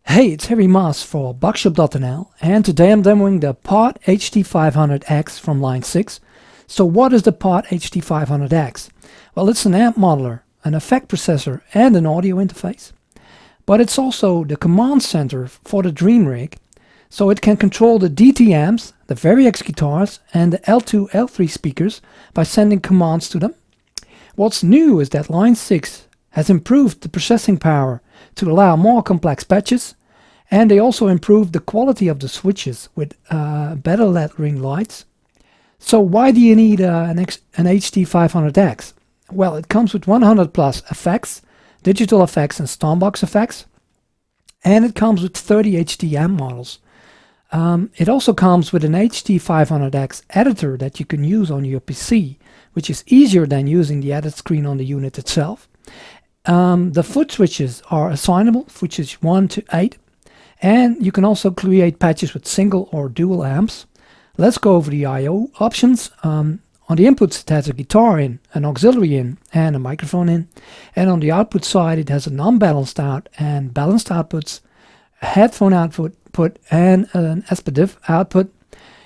Hey, it's Harry Maas for Buckshop.nl, and today I'm demoing the Pod HT500X from line 6. So what is the Pod HT500X? Well, it's an amp modeler, an effect processor and an audio interface. But it's also the command center for the Dream Rig, so it can control the DT amps, the Variex guitars and the L2, L3 speakers by sending commands to them. What's new is that line 6 has improved the processing power to allow more complex patches, and they also improved the quality of the switches with better LED ring lights. So why do you need an HT500X? Well, it comes with 100 plus effects, digital effects and Stompbox effects, and it comes with 30 HTM models. It also comes with an HT500X editor that you can use on your PC, which is easier than using the edit screen on the unit itself. The foot switches are assignable, switches 1 to 8, and you can also create patches with single or dual amps. Let's go over the I/O options. On the inputs it has a guitar in, an auxiliary in and a microphone in, and on the output side it has a non-balanced out and balanced outputs, a headphone output and an SPDIF output.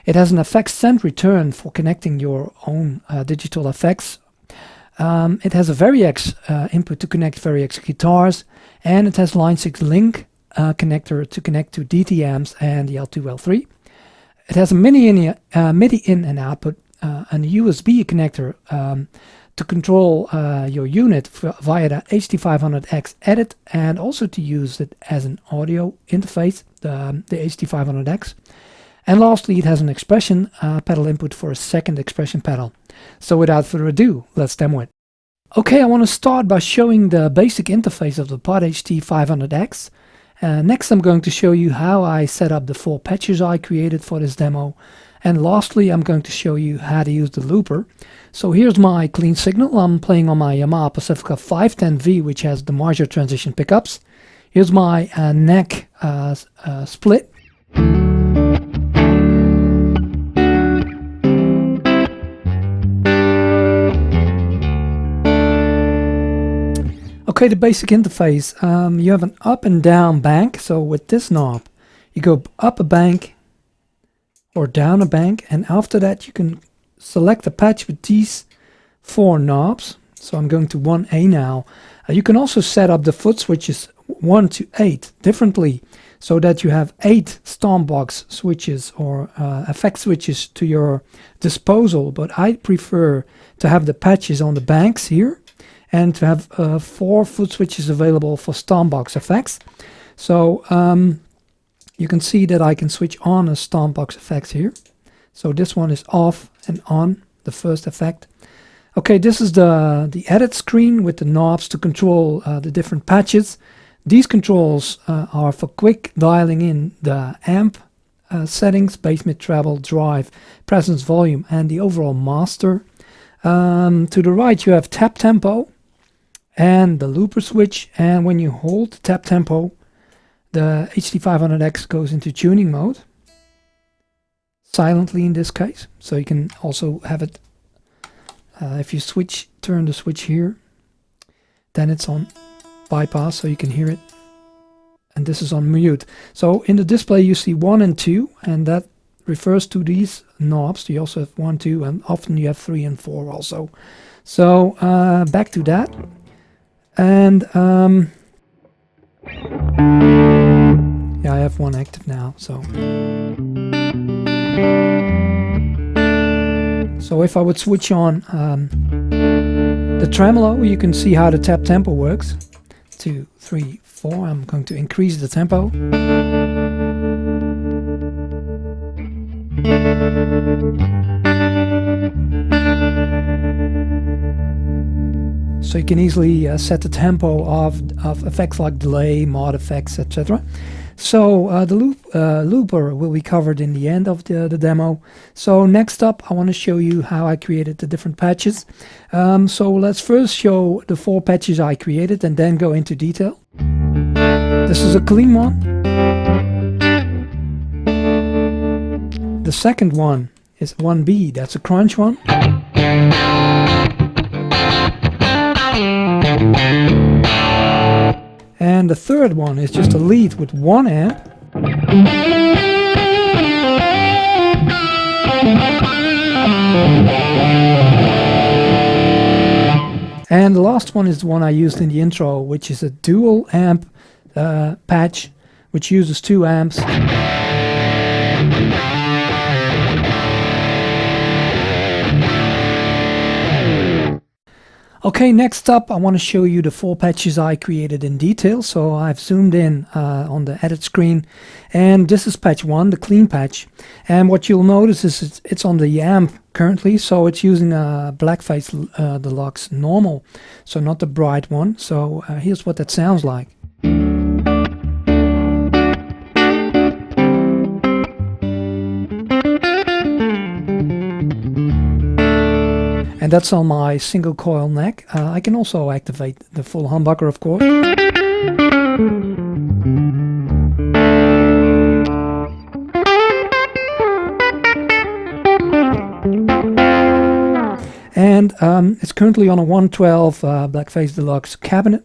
It has an effects send return for connecting your own digital effects. It has a Variex input to connect Variex guitars, and it has line 6 link connector to connect to DT amps and the L2, L3. It has a MIDI in and output, and a USB connector to control your unit via the HT500X edit, and also to use it as an audio interface, the HT500X. And lastly, it has an expression pedal input for a second expression pedal. So without further ado, let's demo it. Okay, I want to start by showing the basic interface of the Pod HT500X. Next, I'm going to show you how I set up the 4 patches I created for this demo. And lastly, I'm going to show you how to use the looper. So here's my clean signal. I'm playing on my Yamaha Pacifica 510V, which has the Marshall transition pickups. Here's my neck split. Okay, the basic interface, you have an up and down bank. So with this knob, you go up a bank or down a bank, and after that you can select a patch with these 4 knobs. So I'm going to 1A now. You can also set up the foot switches 1 to 8 differently, so that you have 8 Stompbox switches or effect switches to your disposal. But I prefer to have the patches on the banks here, and to have 4 foot switches available for Stompbox effects. So you can see that I can switch on a Stompbox effects here. So this one is off and on, the first effect. Okay, this is the edit screen with the knobs to control the different patches. These controls are for quick dialing in the amp settings, bass, mid, treble, drive, presence, volume, and the overall master. To the right you have tap tempo and the looper switch, and when you hold tap tempo, the HT500X goes into tuning mode, silently in this case. So you can also have it, if you turn the switch here, then it's on bypass, so you can hear it, and this is on mute. So in the display you see 1 and 2, and that refers to these knobs. You also have 1, 2, and often you have 3 and 4 also. So back to that. And yeah, I have 1 active now. So if I would switch on the tremolo, you can see how the tap tempo works. 2, 3, 4. I'm going to increase the tempo. So you can easily set the tempo of effects like delay, mod effects, etc. So the looper will be covered in the end of the demo. So next up, I want to show you how I created the different patches. So let's first show the 4 patches I created and then go into detail. This is a clean one. The second one is 1B, that's a crunch one. And the third one is just a lead with 1 amp. And the last one is the one I used in the intro, which is a dual amp patch, which uses 2 amps. Okay, next up I want to show you the 4 patches I created in detail. So I've zoomed in on the edit screen, and this is patch 1, the clean patch. And what you'll notice is it's on the amp currently, so it's using a Blackface Deluxe normal, so not the bright one. So here's what that sounds like. And that's on my single coil neck. I can also activate the full humbucker, of course. And it's currently on a 112 Blackface Deluxe cabinet.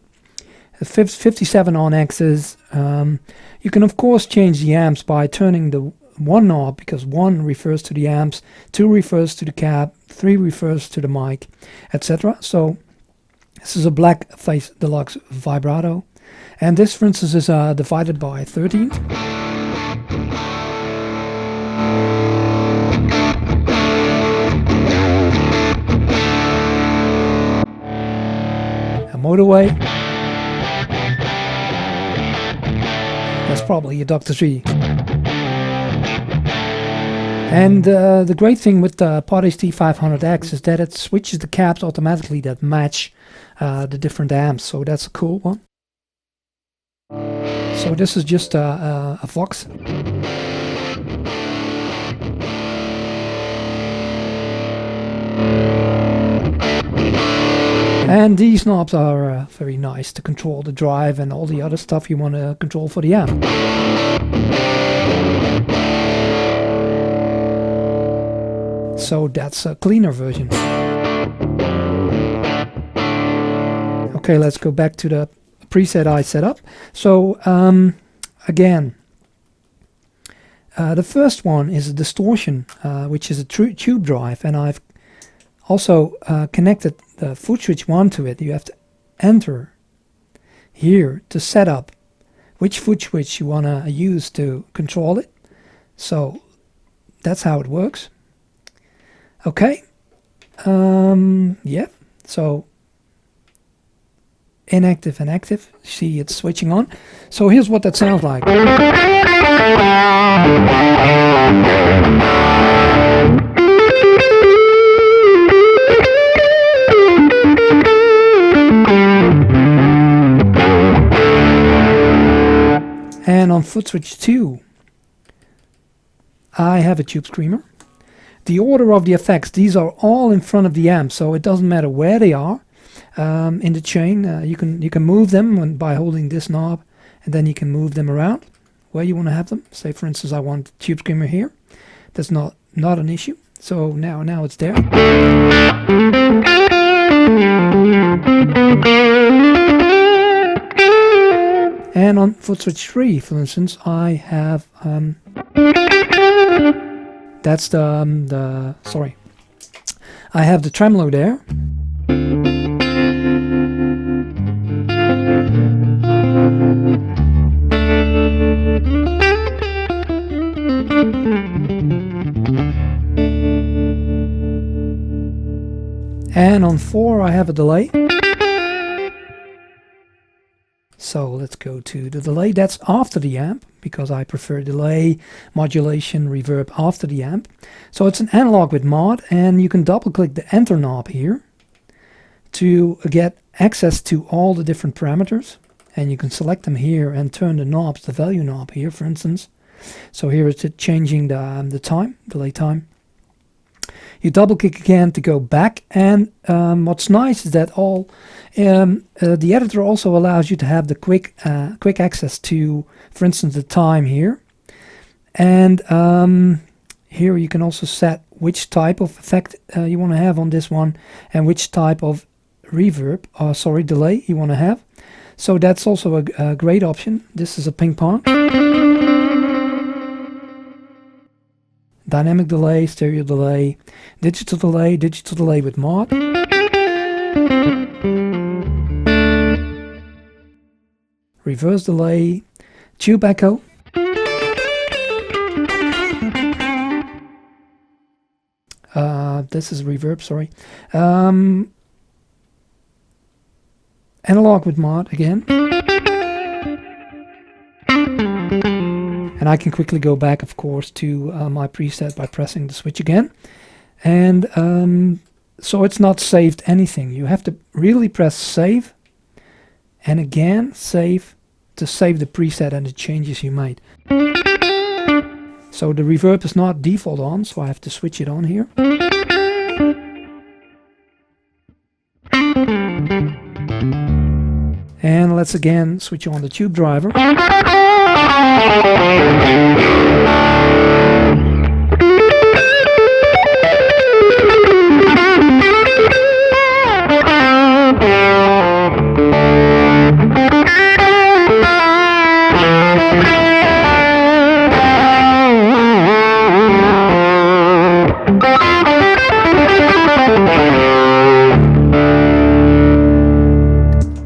57 on X's. You can of course change the amps by turning the 1 knob, because 1 refers to the amps, 2 refers to the cab, 3 refers to the mic, etc. So this is a Blackface Deluxe vibrato, and this, for instance, is divided by 13. A motorway. That's probably a Dr. Dre. And the great thing with the Pod HT500X is that it switches the cabs automatically that match the different amps, so that's a cool one. So this is just a Vox. And these knobs are very nice to control the drive and all the other stuff you want to control for the amp. So that's a cleaner version. Okay, let's go back to the preset I set up. So again, the first one is a distortion, which is a tube drive, and I've also connected the foot switch 1 to it. You have to enter here to set up which foot switch you want to use to control it. So that's how it works. Okay, yeah, so inactive and active, see it's switching on. So here's what that sounds like. And on foot switch 2, I have a tube screamer. The order of the effects, these are all in front of the amp, so it doesn't matter where they are in the chain. You can move them by holding this knob, and then you can move them around where you want to have them. Say, for instance, I want the tube screamer here. That's not an issue. So now it's there. And on foot switch 3, for instance, I have that's the sorry, I have the tremolo there. And on 4 I have a delay. So let's go to the delay. That's after the amp, because I prefer delay, modulation, reverb after the amp. So it's an analog with mod, and you can double click the enter knob here to get access to all the different parameters. And you can select them here and turn the knobs, the value knob here, for instance. So here it's changing the time, delay time. You double click again to go back, and what's nice is that the editor also allows you to have the quick access to, for instance, the time here. And here you can also set which type of effect you want to have on this one, and which type of reverb, or sorry, delay you want to have. So that's also a great option. This is a ping pong. Dynamic delay, stereo delay, digital delay with mod. Reverse delay, tube echo. This is reverb, sorry. Analog with mod again. And I can quickly go back, of course, to my preset by pressing the switch again. And so it's not saved anything. You have to really press save and again save to save the preset and the changes you made. So the reverb is not default on, so I have to switch it on here. And let's again switch on the tube driver.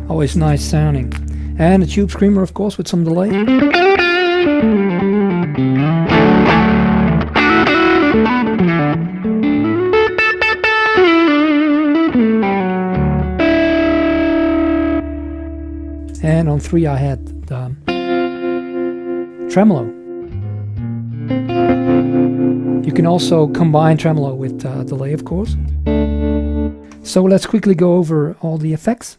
Always nice sounding. And a tube screamer, of course, with some delay. And on 3 I had the tremolo. You can also combine tremolo with delay, of course. So let's quickly go over all the effects.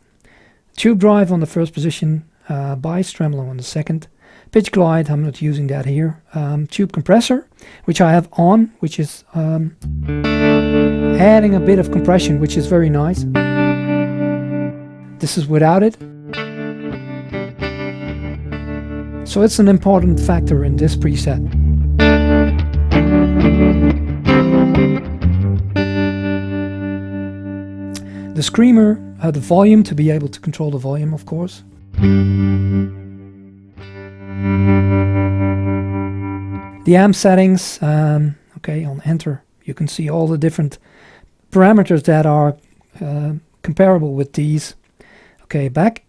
Tube drive on the first position, bass tremolo on the second, pitch glide, I'm not using that here, tube compressor, which I have on, which is adding a bit of compression, which is very nice. This is without it. So it's an important factor in this preset. The screamer, the volume, to be able to control the volume, of course. The amp settings, okay, on enter, you can see all the different parameters that are comparable with these. Okay, back.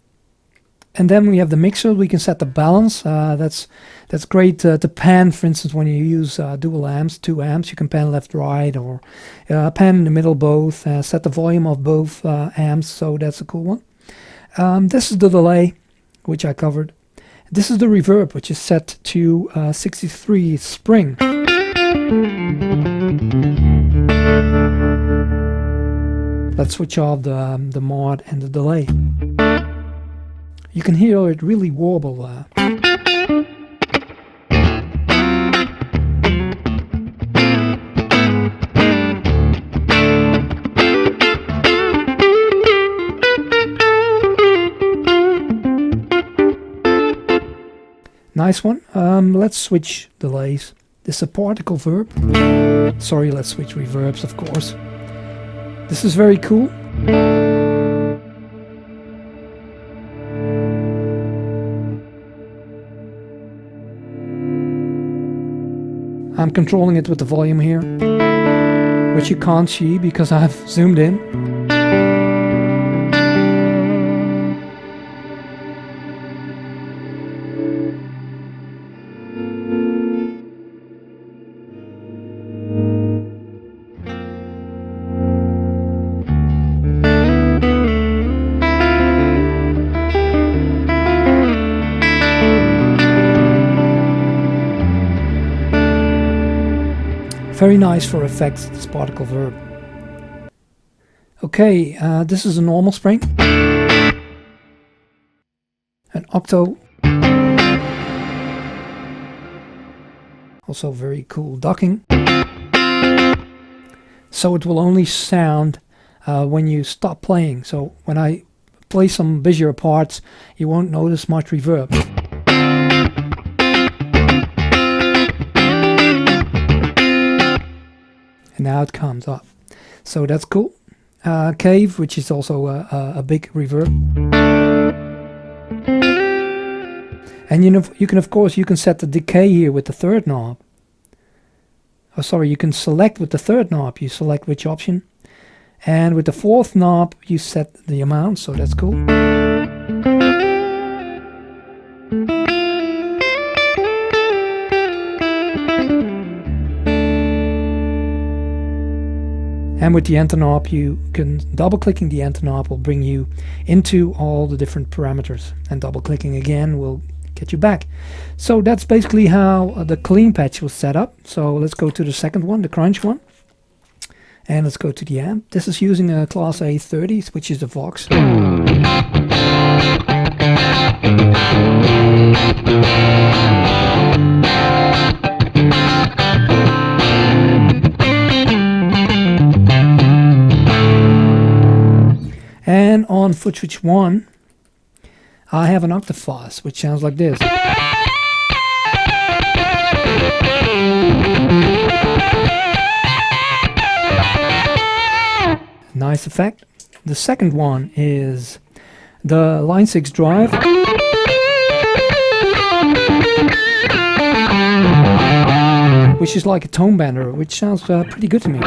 And then we have the mixer. We can set the balance. That's great to pan, for instance, when you use dual amps, 2 amps. You can pan left, right, or pan in the middle, both. Set the volume of both amps, so that's a cool one. This is the delay, which I covered. This is the reverb, which is set to 63 spring. Let's switch off the mod and the delay. You can hear it really warble. Nice one. Let's switch delays. This is a particle verb. Sorry, let's switch reverbs, of course. This is very cool. I'm controlling it with the volume here, which you can't see because I've zoomed in. Very nice for effects, this particle verb. Okay, this is a normal spring. An octo. Also very cool ducking. So it will only sound when you stop playing. So when I play some busier parts, you won't notice much reverb. And now it comes up. So that's cool. Cave, which is also a big reverb. And you can of course set the decay here with the third knob. Oh, sorry, you can select with the third knob. You select which option, and with the fourth knob you set the amount. So that's cool. And with the enter knob, you can double-clicking the enter knob will bring you into all the different parameters, and double-clicking again will get you back. So that's basically how the clean patch was set up. So let's go to the second one, the crunch one, and let's go to the amp. This is using a Class A30, which is the Vox. And on foot switch 1, I have an Octafos, which sounds like this. Nice effect. The second one is the Line 6 drive. Which is like a tone bender, which sounds pretty good to me.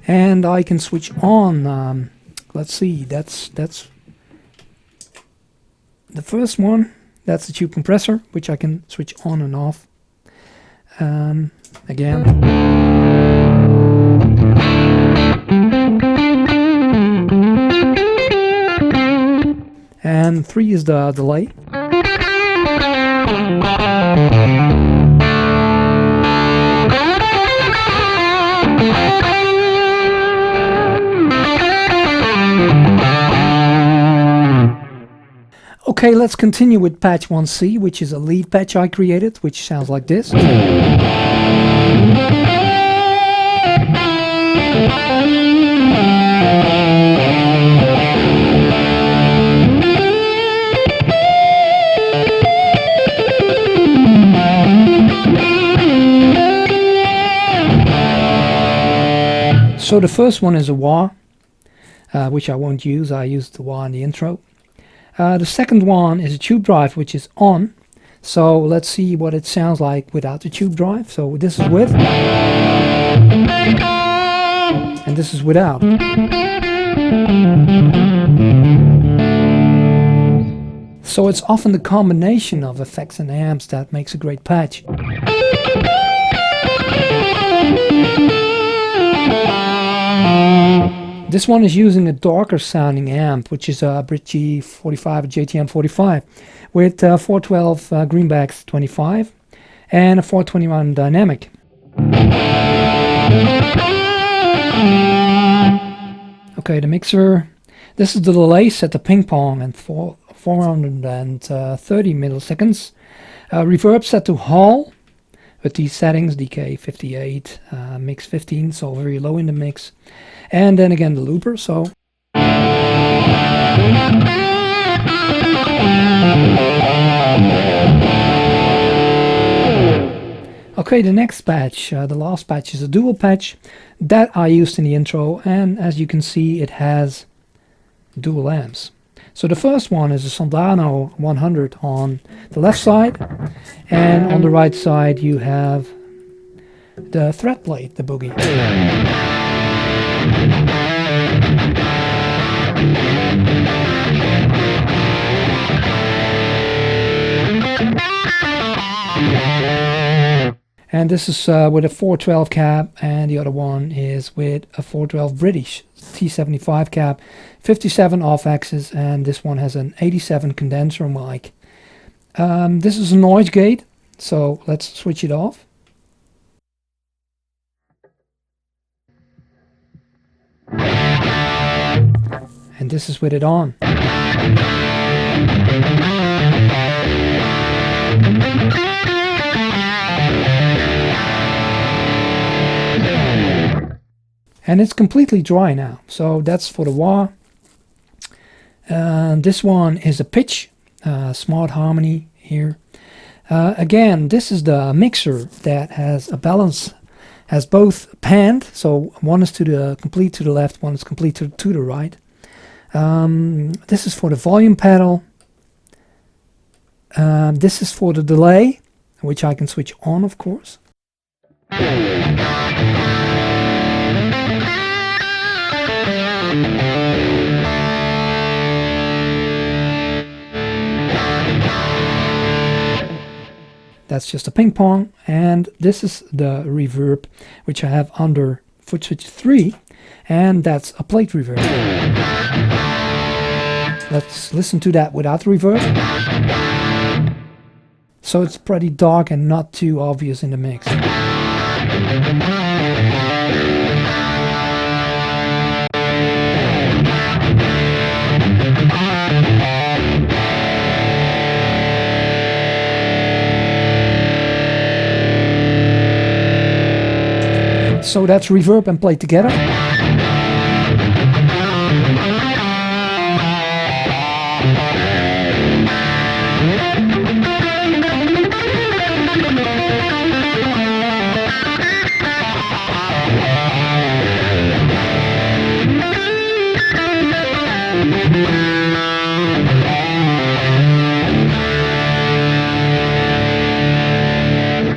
And I can switch on, let's see, that's the first one. That's the tube compressor, which I can switch on and off. Again. And 3 is the delay. Okay, let's continue with patch 1C, which is a lead patch I created, which sounds like this. So the first one is a wah, which I won't use. I used the wah in the intro. The second one is a tube drive, which is on. So let's see what it sounds like without the tube drive. So this is with, and this is without. So it's often the combination of effects and amps that makes a great patch. This one is using a darker sounding amp, which is a Brit G45, a JTM 45, with 412 greenbacks 25 and a 421 dynamic. Okay, the mixer. This is the delay set to ping pong and 430 milliseconds. Reverb set to Hall with these settings, DK 58, mix 15, so very low in the mix. And then again the looper, so. Okay, the next patch, the last patch, is a dual patch that I used in the intro, and as you can see it has dual amps. So the first one is a Soldano 100 on the left side, and on the right side you have the thread plate, the Boogie. And this is with a 412 cab, and the other one is with a 412 British T75 cab, 57 off axis, and this one has an 87 condenser mic. This is a noise gate, so let's switch it off. And this is with it on. And it's completely dry now, so that's for the wah. This one is a pitch, Smart Harmony here. Again, this is the mixer that has a balance, has both panned, so one is to the complete to the left, one is complete to the right. This is for the volume pedal. This is for the delay, which I can switch on, of course. That's just a ping pong, and this is the reverb, which I have under foot switch 3, and that's a plate reverb. Let's listen to that without the reverb. So it's pretty dark and not too obvious in the mix. So that's reverb and play together.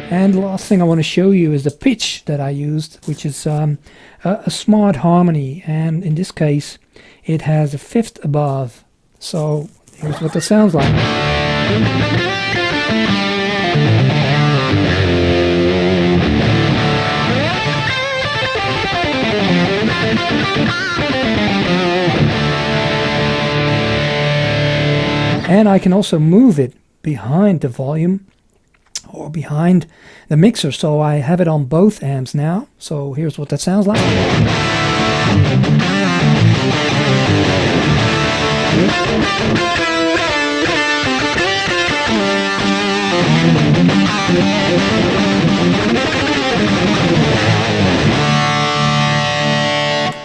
And the last thing I want to show you is the pitch that I used, which is a Smart Harmony, and in this case it has a fifth above. So here's what that sounds like. And I can also move it behind the volume or behind the mixer, so I have it on both amps now. So here's what that sounds like.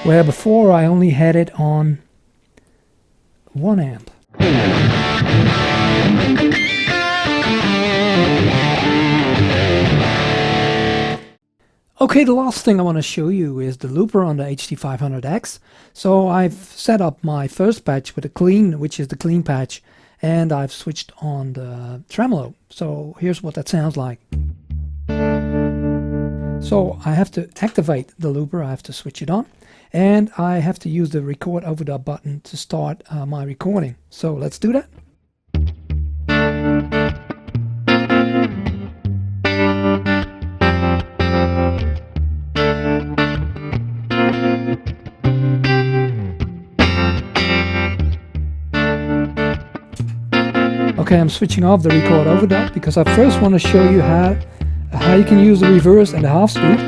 Where before I only had it on one amp. Okay, the last thing I want to show you is the looper on the HD500X. So I've set up my first patch with a clean, which is the clean patch, and I've switched on the tremolo. So here's what that sounds like. So I have to activate the looper, I have to switch it on, and I have to use the record overdub button to start my recording. So let's do that. Okay, I'm switching off the record overdub because I first want to show you how you can use the reverse and the half speed.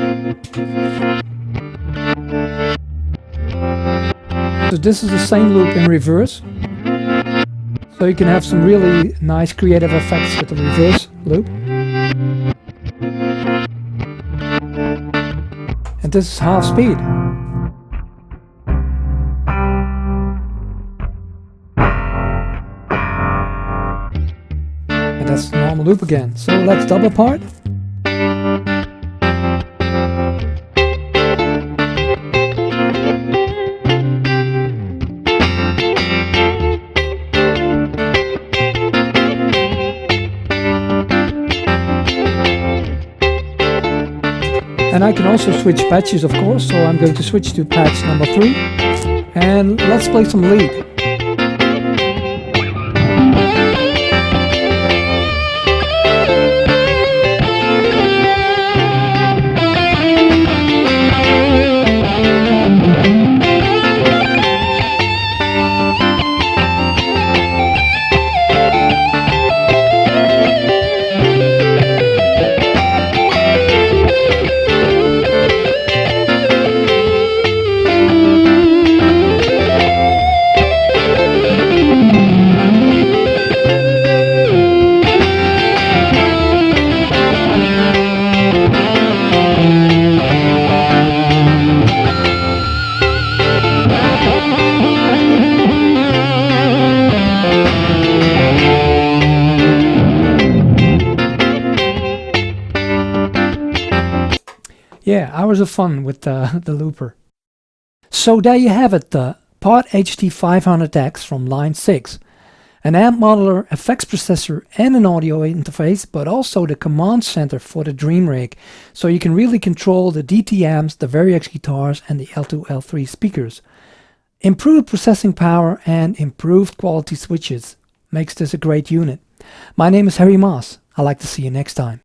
So this is the same loop in reverse. So you can have some really nice creative effects with the reverse loop. And this is half speed. And that's the normal loop again. So let's double part. And I can also switch patches, of course, so I'm going to switch to patch number 3. And let's play some lead. Yeah, hours of fun with the looper. So there you have it, the Pod HT500X from Line 6. An amp modeler, effects processor, and an audio interface, but also the command center for the Dream Rig, so you can really control the DT amps, the Variax guitars, and the L2, L3 speakers. Improved processing power and improved quality switches makes this a great unit. My name is Harry Moss. I'd like to see you next time.